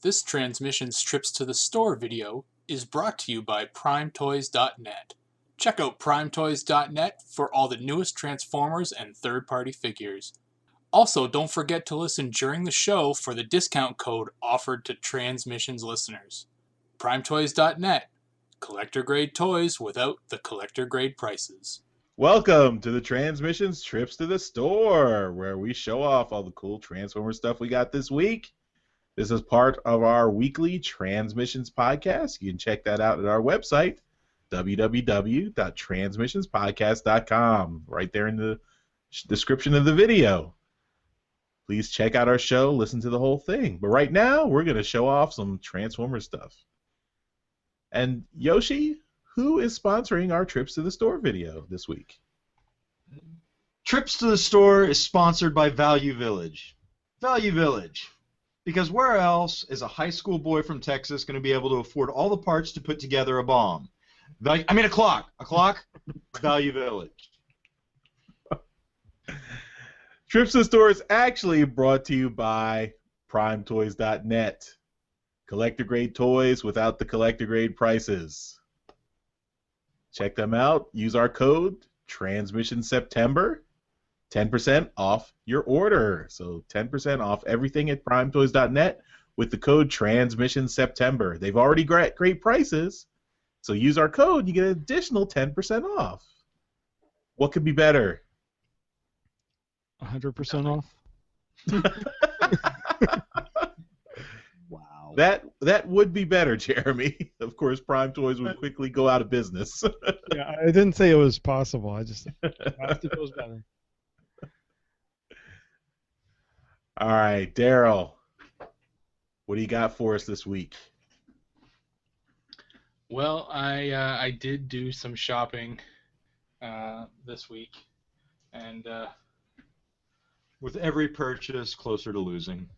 This Transmissions Trips to the Store video is brought to you by PrimeToys.net. Check out PrimeToys.net for all the newest Transformers and third-party figures. Also, don't forget to listen during the show for the discount code offered to Transmissions listeners. PrimeToys.net. Collector-grade toys without the collector-grade prices. Welcome to the Transmissions Trips to the Store, where we show off all the cool Transformer stuff we got this week. This is part of our weekly Transmissions podcast. You can check that out at our website, www.transmissionspodcast.com, right there in the description of the video. Please check out our show, listen to the whole thing. But right now, we're going to show off some Transformer stuff. And Yoshi, who is sponsoring our Trips to the Store video this week? Trips to the Store is sponsored by Value Village. Value Village. Because where else is a high school boy from Texas going to be able to afford all the parts to put together a bomb? A clock. A clock? Value Village. Trips to the Store is actually brought to you by PrimeToys.net. Collector-grade toys without the collector-grade prices. Check them out. Use our code, TransmissionSeptember. 10% off your order. So 10% off everything at PrimeToys.net with the code TransmissionSeptember. They've already got great prices, so use our code. You get an additional 10% off. What could be better? 100% off. Wow. That would be better, Jeremy. Of course, Prime Toys would quickly go out of business. Yeah, I didn't say it was possible. I just asked if it was better. All right, Darryl, what do you got for us this week? Well, I did do some shopping this week, and With every purchase, closer to losing.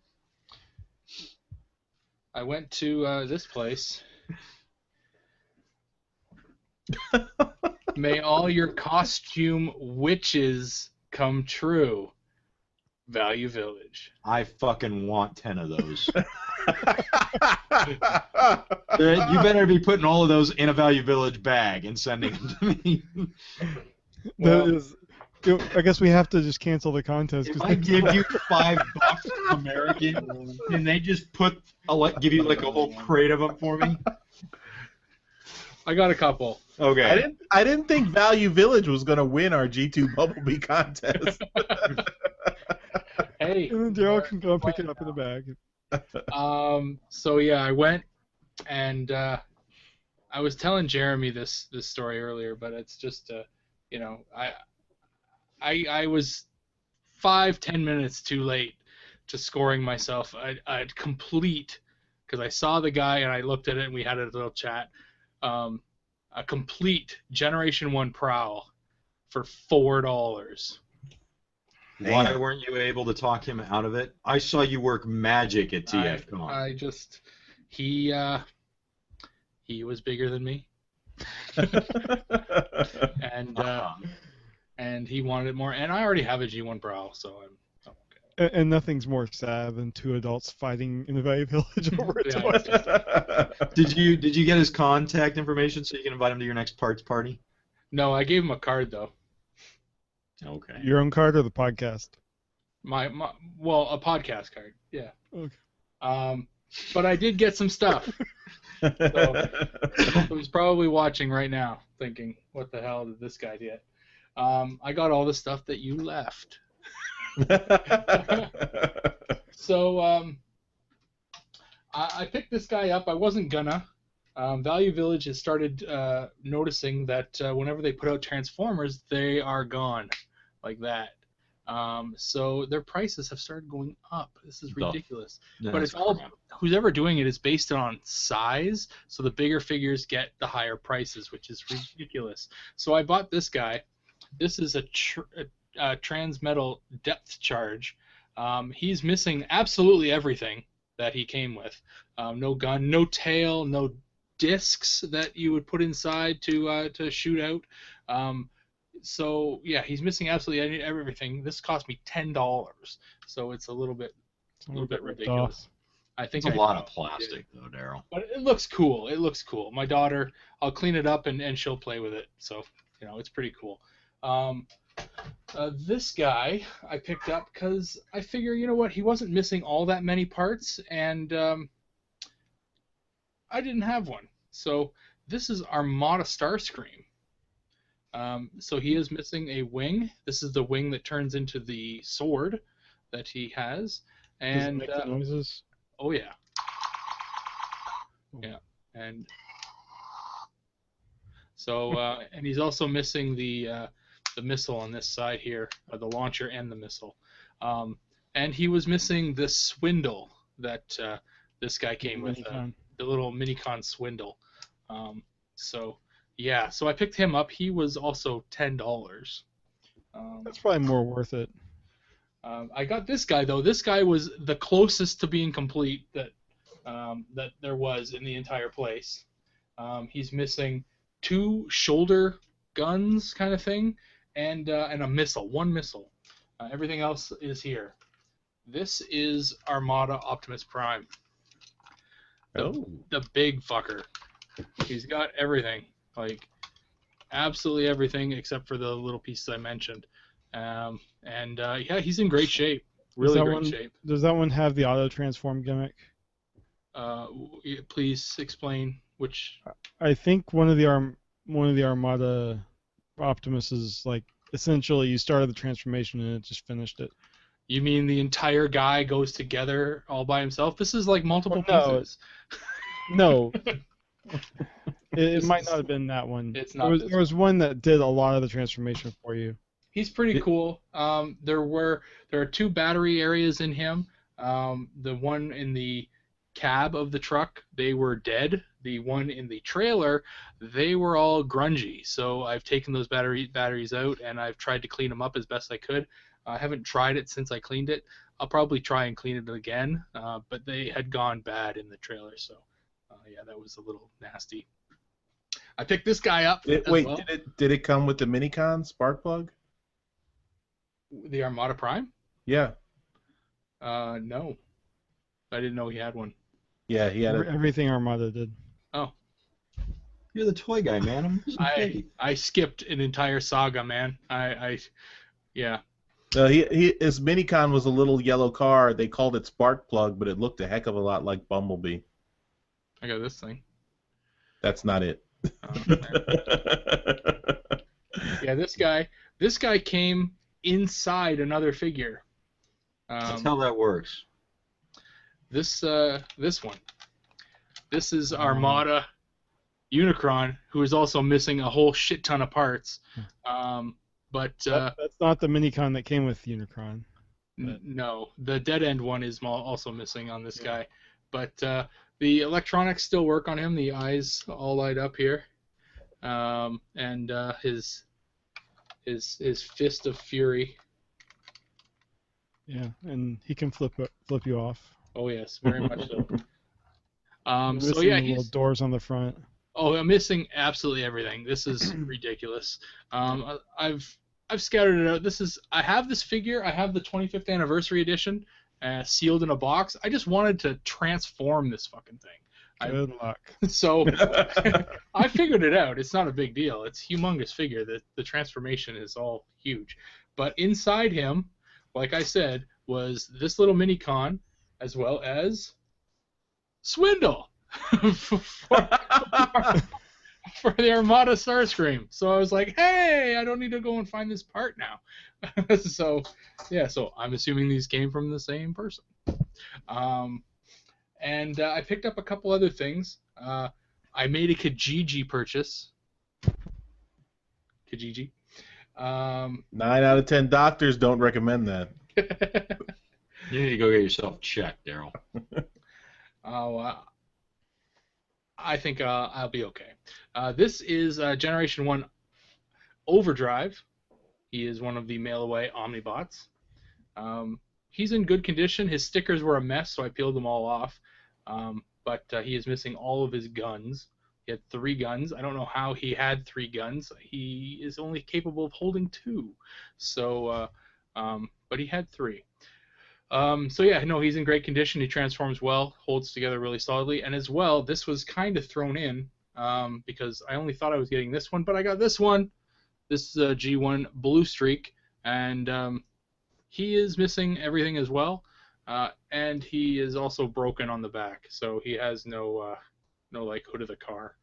I went to this place. May all your costume witches come true. Value Village. I fucking want 10 of those. You better be putting all of those in a Value Village bag and sending them to me. Well, I guess we have to just cancel the contest. If I give you $5 American, can they just give you like a whole crate of them for me? I got a couple. Okay. I didn't think Value Village was going to win our G2 Bumblebee contest. Hey. And then Darryl can go and pick it up in the bag. So yeah, I went and I was telling Jeremy this story earlier, but it's just I was 5-10 minutes too late to scoring myself a complete, because I saw the guy and I looked at it and we had a little chat. A complete Generation 1 Prowl for $4. Why weren't you able to talk him out of it? I saw you work magic at TFCon. He was bigger than me. And he wanted it more, and I already have a G1 Prowl, so I'm okay. And nothing's more sad than two adults fighting in the Value Village over a toy. Did you get his contact information so you can invite him to your next parts party? No, I gave him a card though. Okay. Your own card or the podcast? Well, a podcast card. Yeah. Okay. But I did get some stuff. So he's probably watching right now, thinking, "What the hell did this guy get?" I got all the stuff that you left. So I picked this guy up. I wasn't gonna. Value Village has started noticing that whenever they put out Transformers, they are gone like that. So their prices have started going up. This is ridiculous. But it's all, who's ever doing it is based on size, so the bigger figures get the higher prices, which is ridiculous. So I bought this guy. This is a Transmetal depth charge. He's missing absolutely everything that he came with. No gun, no tail, no discs that you would put inside to shoot out. So yeah, he's missing absolutely everything. This cost me $10, so it's a little bit ridiculous. I think It's a I lot of probably did. plastic, though, Darryl. But it looks cool. It looks cool. My daughter, I'll clean it up and she'll play with it. So, it's pretty cool. This guy I picked up because I figure, you know what, he wasn't missing all that many parts, and I didn't have one. So this is Armada Starscream. So he is missing a wing. This is the wing that turns into the sword that he has. And Does it make the noises? oh yeah. Yeah. And so and he's also missing the missile on this side here, or the launcher and the missile. And he was missing the swindle that this guy came with, the little Minicon swindle. So yeah, so I picked him up. He was also $10. That's probably more worth it. I got this guy though. This guy was the closest to being complete that there was in the entire place. He's missing 2 shoulder guns, kind of thing, and a missile, 1 missile. Everything else is here. This is Armada Optimus Prime. The big fucker. He's got everything, like absolutely everything except for the little pieces I mentioned. Yeah, he's in great shape. Really great shape. Does that one have the auto transform gimmick? Please explain which. I think one of the Armada Optimuses, like, essentially you started the transformation and it just finished it. You mean the entire guy goes together all by himself? This is like multiple pieces. No. It might not have been that one. It's not. There was one that did a lot of the transformation for you. He's pretty cool. There are 2 battery areas in him. The one in the cab of the truck, they were dead. The one in the trailer, they were all grungy. So I've taken those batteries out and I've tried to clean them up as best I could. I haven't tried it since I cleaned it. I'll probably try and clean it again, but they had gone bad in the trailer. So yeah, that was a little nasty. I picked this guy up. Well. Did it come with the Minicon spark plug? The Armada Prime? Yeah. No. I didn't know he had one. Yeah, he had everything Armada did. Oh. You're the toy guy, man. I skipped an entire saga, man. Yeah. His Minicon was a little yellow car. They called it spark plug, but it looked a heck of a lot like Bumblebee. I got this thing. That's not it. Yeah, this guy came inside another figure. That's how that works. This one. This is Armada Unicron, who is also missing a whole shit ton of parts. But that's not the Minicon that came with Unicron. No, the dead end one is also missing on this guy. But the electronics still work on him. The eyes all light up here, and his fist of fury. Yeah, and he can flip you off. Oh yes, very much so. So yeah, he's little doors on the front. Oh, I'm missing absolutely everything. This is ridiculous. I've scattered it out. I have this figure. I have the 25th anniversary edition, sealed in a box. I just wanted to transform this fucking thing. Good luck. So I figured it out. It's not a big deal. It's a humongous figure. The transformation is all huge. But inside him, like I said, was this little Minicon, as well as Swindle for the Armada Starscream. So I was like, hey, I don't need to go and find this part now. So I'm assuming these came from the same person. And I picked up a couple other things. I made a Kijiji purchase. Kijiji. 9 out of 10 doctors don't recommend that. You need to go get yourself checked, Darryl. I think I'll be okay. This is Generation 1 Overdrive. He is one of the mail-away Omnibots. He's in good condition. His stickers were a mess, so I peeled them all off. But he is missing all of his guns. He had 3 guns. I don't know how he had 3 guns. He is only capable of holding 2. So, but he had 3. So yeah, no, he's in great condition. He transforms well, holds together really solidly, and as well, this was kind of thrown in because I only thought I was getting this one, but I got this one. This is a G1 Blue Streak, and he is missing everything as well, and he is also broken on the back, so he has no like hood of the car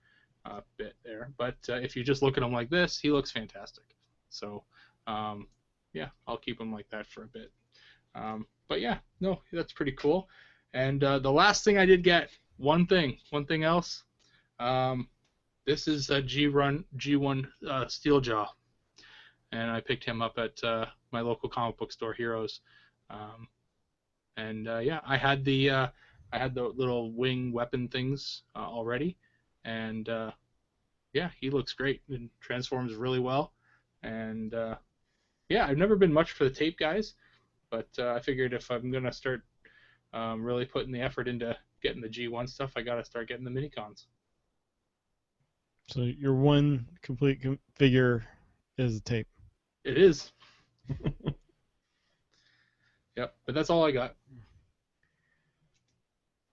bit there. But if you just look at him like this, he looks fantastic. So yeah, I'll keep him like that for a bit. But yeah, no, that's pretty cool. And the last thing I did get, one thing else. This is a G1 Steeljaw, and I picked him up at my local comic book store, Heroes. Yeah, I had the little wing weapon things already, and yeah, he looks great and transforms really well. And yeah, I've never been much for the tape guys, but I figured if I'm gonna start really putting the effort into getting the G1 stuff, I gotta start getting the minicons. So your one complete figure is a tape. It is. Yep, but that's all I got.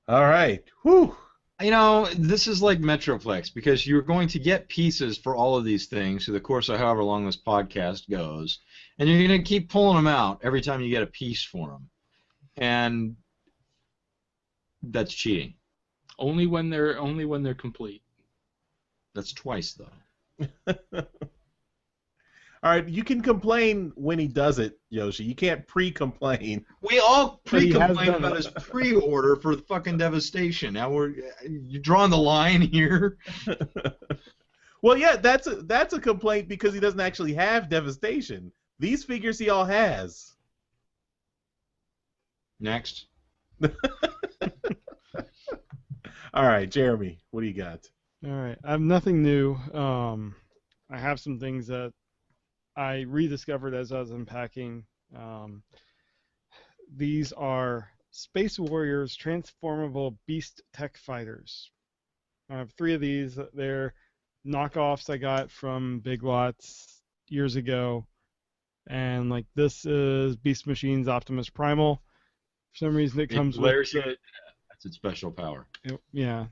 All right. Whew. You know, this is like Metroplex because you're going to get pieces for all of these things through the course of however long this podcast goes, and you're going to keep pulling them out every time you get a piece for them, and that's cheating. Only when they're complete. That's twice though. All right, you can complain when he does it, Yoshi. You can't pre-complain. We all pre-complain done about it. his pre-order for the fucking Devastation. Now you're drawing the line here. Well, yeah, that's a complaint because he doesn't actually have Devastation. These figures he all has. Next. All right, Jeremy, what do you got? All right, I have nothing new. I have some things that I rediscovered as I was unpacking. These are Space Warriors Transformable Beast Tech Fighters. I have 3 of these. They're knockoffs I got from Big Lots years ago. And like this is Beast Machines Optimus Primal. For some reason it comes with... That's its special power. Yeah.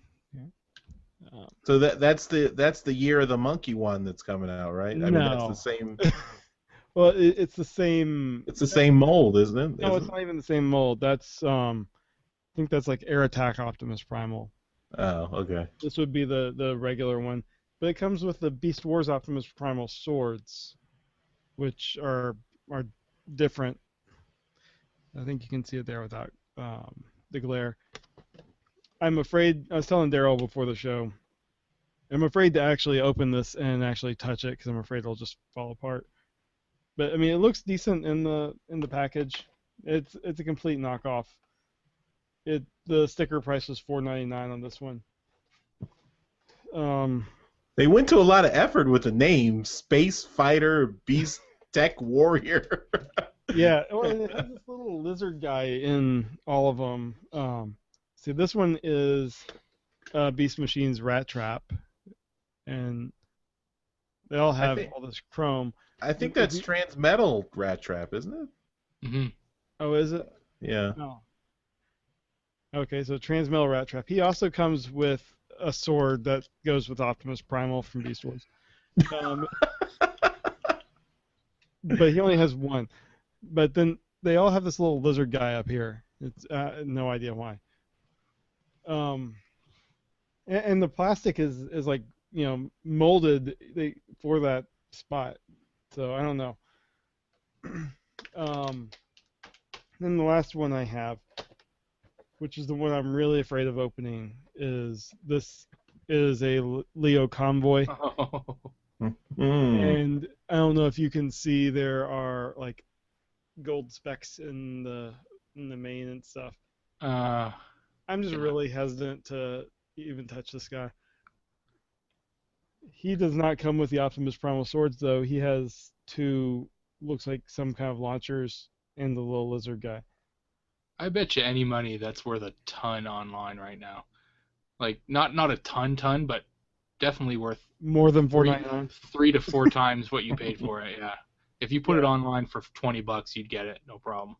So that's the Year of the Monkey one that's coming out, right? I mean, that's No. the same. Well, it's the same. It's the same mold, isn't it? No, it's not even the same mold. That's I think that's like Air Attack Optimus Primal. Oh, okay. This would be the regular one, but it comes with the Beast Wars Optimus Primal swords, which are different. I think you can see it there without the glare. I'm afraid. I was telling Darryl before the show. I'm afraid to actually open this and actually touch it because I'm afraid it'll just fall apart. But I mean, it looks decent in the package. It's a complete knockoff. The sticker price was $4.99 on this one. They went to a lot of effort with the name Space Fighter Beast Tech Warrior. Yeah, well, it has this little lizard guy in all of them. See, this one is Beast Machines Rat Trap, and they all have all this chrome. I think that's Transmetal Rat Trap, isn't it? Mm-hmm. Oh, is it? Yeah. Oh. Okay, so Transmetal Rat Trap. He also comes with a sword that goes with Optimus Primal from Beast Wars. But he only has one. But then they all have this little lizard guy up here. It's no idea why. And the plastic is like, you know, molded for that spot. So I don't know. Then the last one I have, which is the one I'm really afraid of opening, is a Leo Convoy. And I don't know if you can see there are like gold specks in the mane and stuff. I'm just really hesitant to even touch this guy. He does not come with the Optimus Primal swords, though. He has 2, looks like some kind of launchers, and the little lizard guy. I bet you any money that's worth a ton online right now. Like not a ton, but definitely worth More than $4.99. 3 to 4 times what you paid for it. Yeah. If you put it online for $20, you'd get it, no problem.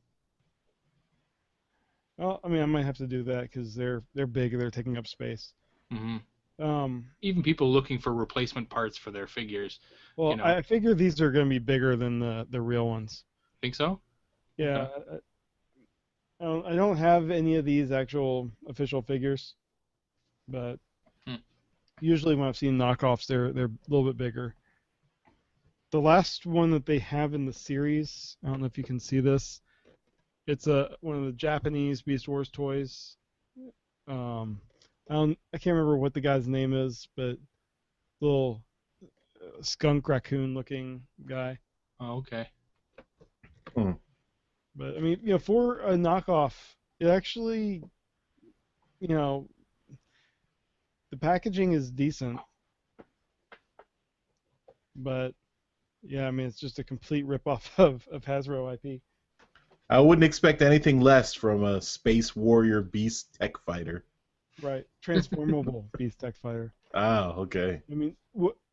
Well, I mean, I might have to do that because they're big and they're taking up space. Hmm. Um, Even people looking for replacement parts for their figures. well, I figure these are going to be bigger than the real ones. Think so? Yeah, Okay. I don't have any of these actual official figures, but Hmm. usually when I've seen knockoffs, they're a little bit bigger. The last one that they have in the series, I don't know if you can see this. It's one of the Japanese Beast Wars toys. I can't remember what the guy's name is, but little skunk raccoon looking guy. Oh, okay. Hmm. But I mean, for a knockoff, it actually, you know, the packaging is decent, but yeah, I mean, it's just a complete ripoff of Hasbro IP. I wouldn't expect anything less from a Space Warrior Beast Tech Fighter. Right, transformable Beast Tech Fighter. Oh, okay. I mean,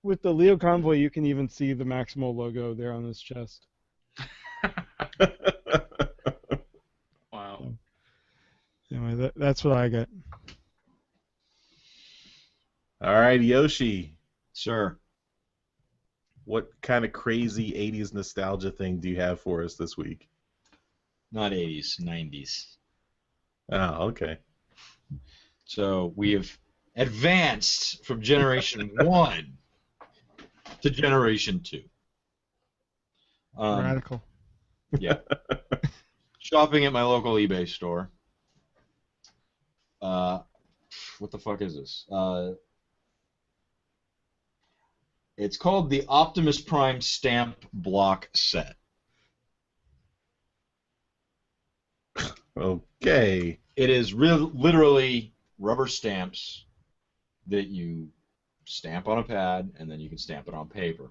with the Leo Convoy, you can even see the Maximo logo there on his chest. Wow. So, anyway, that's what I got. All right, Yoshi. Sir. What kind of crazy 80s nostalgia thing do you have for us this week? Not 80s, 90s. Oh, okay. So we have advanced from Generation 1 to Generation 2. Radical. Yeah. Shopping at my local eBay store. What the fuck is this? It's called the Optimus Prime Stamp Block Set. Okay. It is literally rubber stamps that you stamp on a pad, and then you can stamp it on paper.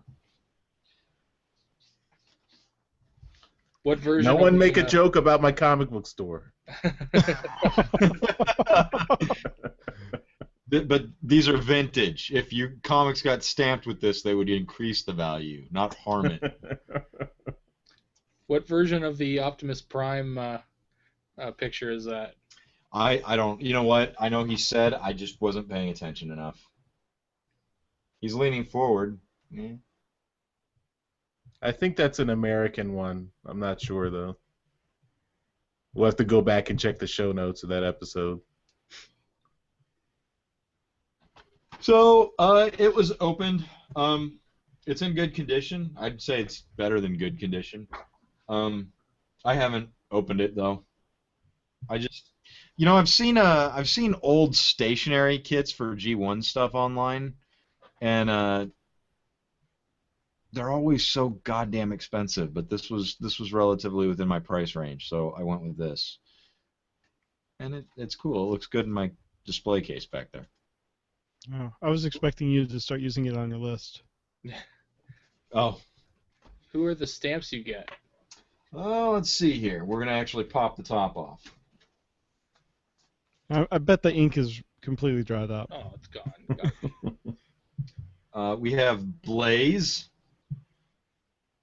What version? No of one the, make a joke about my comic book store. But these are vintage. If your comics got stamped with this, they would increase the value, not harm it. What version of the Optimus Prime picture is that? I don't. You know what? I know he said. I just wasn't paying attention enough. He's leaning forward. Yeah. I think that's an American one. I'm not sure, though. We'll have to go back and check the show notes of that episode. So it was opened. It's in good condition. I'd say it's better than good condition. I haven't opened it though. I just, I've seen old stationary kits for G1 stuff online, and they're always so goddamn expensive. But this was relatively within my price range, so I went with this. And it's cool. It looks good in my display case back there. Oh, I was expecting you to start using it on your list. Oh. Who are the stamps you get? Oh, let's see here. We're gonna actually pop the top off. I bet the ink is completely dried up. Oh, it's gone. We have Blaze.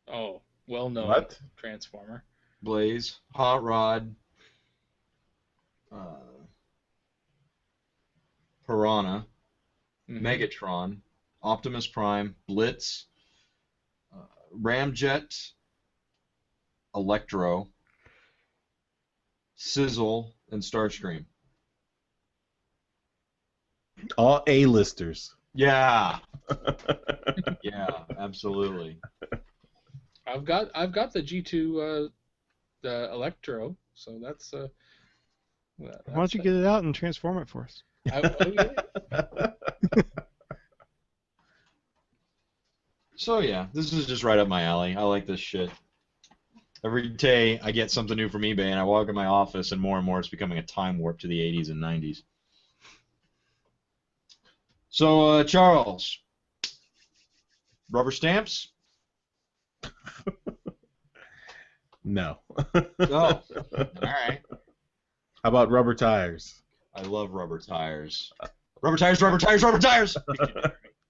Oh, well-known What? Transformer. Blaze, Hot Rod, Piranha, Megatron, Optimus Prime, Blitz, Ramjet, Electro, Sizzle, and Starscream. All A-listers. Yeah. Yeah, absolutely. I've got the G2 the Electro, so that's Why don't you get it out and transform it for us? So yeah, this is just right up my alley. I like this shit. Every day I get something new from eBay, and I walk in my office, and more it's becoming a time warp to the 80s and 90s. So, Charles, rubber stamps? No. Oh, all right. How about rubber tires? I love rubber tires. Rubber tires, rubber tires, rubber tires!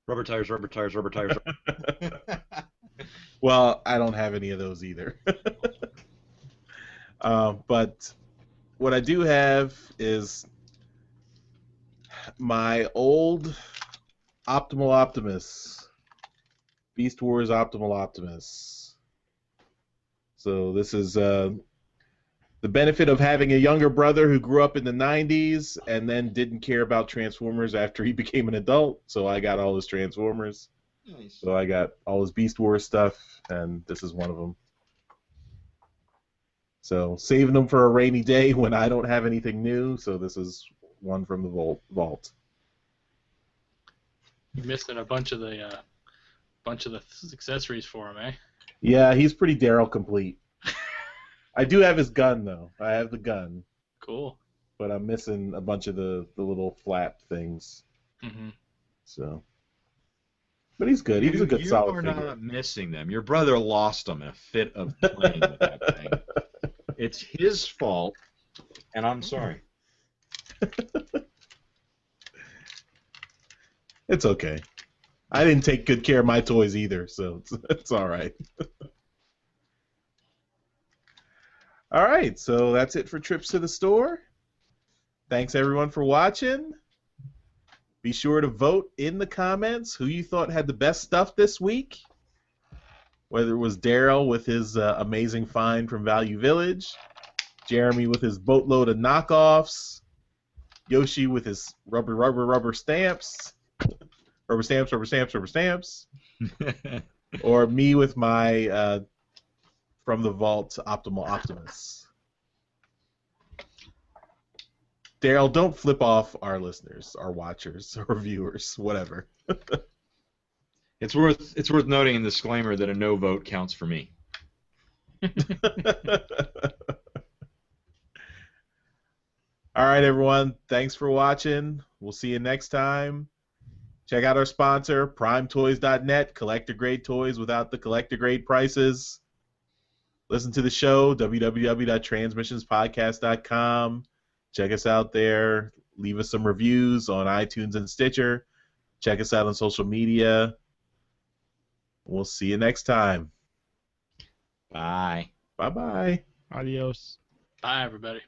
Rubber tires, rubber tires, rubber tires. Well, I don't have any of those either. But what I do have is my old Optimal Optimus, Beast Wars Optimal Optimus. So this is the benefit of having a younger brother who grew up in the 90s and then didn't care about Transformers after he became an adult. So I got all his Transformers. Nice. So I got all his Beast Wars stuff, and this is one of them. So saving them for a rainy day when I don't have anything new. So this is one from the vault. You're missing a bunch of the accessories for him, eh? Yeah, he's pretty Darryl complete. I do have his gun though. I have the gun, Cool. but I'm missing a bunch of the little flap things. Mm-hmm. So, but he's good. He's a good solid You are figure. not missing them. Your brother lost them in a fit of playing with that thing. It's his fault, and I'm sorry. It's okay. I didn't take good care of my toys either, so it's all right. All right, so that's it for Trips to the Store. Thanks everyone for watching. Be sure to vote in the comments who you thought had the best stuff this week. Whether it was Darryl with his amazing find from Value Village, Jeremy with his boatload of knockoffs, Yoshi with his rubber stamps, rubber stamps, or me with my from the vault Optimal Optimus. Darryl, don't flip off our listeners, our watchers, or viewers, whatever. It's worth noting in the disclaimer that a no vote counts for me. All right, everyone. Thanks for watching. We'll see you next time. Check out our sponsor, PrimeToys.net. Collector-grade toys without the collector-grade prices. Listen to the show, www.transmissionspodcast.com. Check us out there. Leave us some reviews on iTunes and Stitcher. Check us out on social media. We'll see you next time. Bye. Bye-bye. Adios. Bye, everybody.